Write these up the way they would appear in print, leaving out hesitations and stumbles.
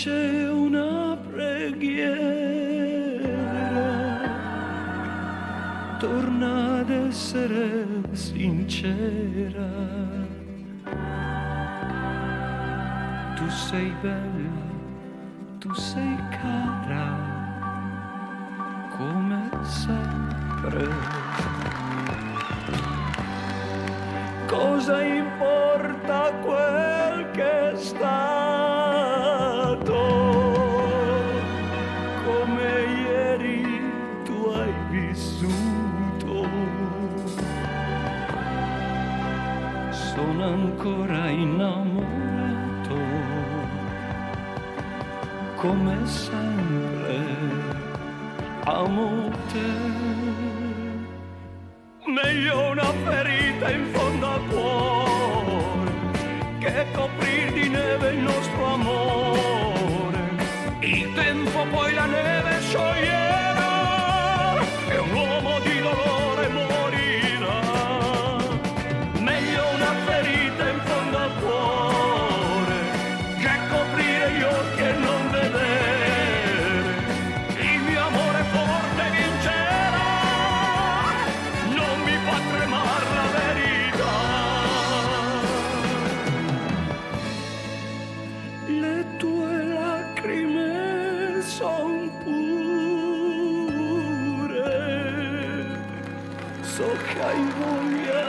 c'è una preghiera, torna ad essere sincera. Tu sei bella, tu sei cara, come sempre. Cosa importa quel che è stato? Come ieri tu hai vissuto. Sono ancora innamorato, come sempre. Amo te. Meglio una ferita in fondo al cuore che coprir di neve il nostro amore. Il tempo poi la neve scioglierà e un uomo di dolore morirà. Meglio una ferita in fondo al cuore che coprire gli occhi e non vedere. Il mio amore forte vincerà, non mi fa tremare la verità. Le tue lacrime son pure, so che hai voglia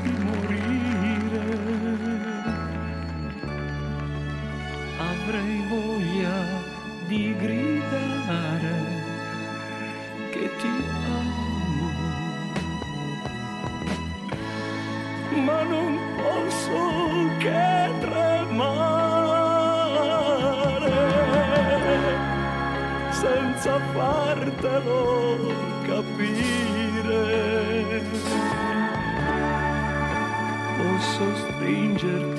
di morire. Avrei voglia di gridare che ti amo, ma non posso che tremare senza fartelo capire. Posso stringerti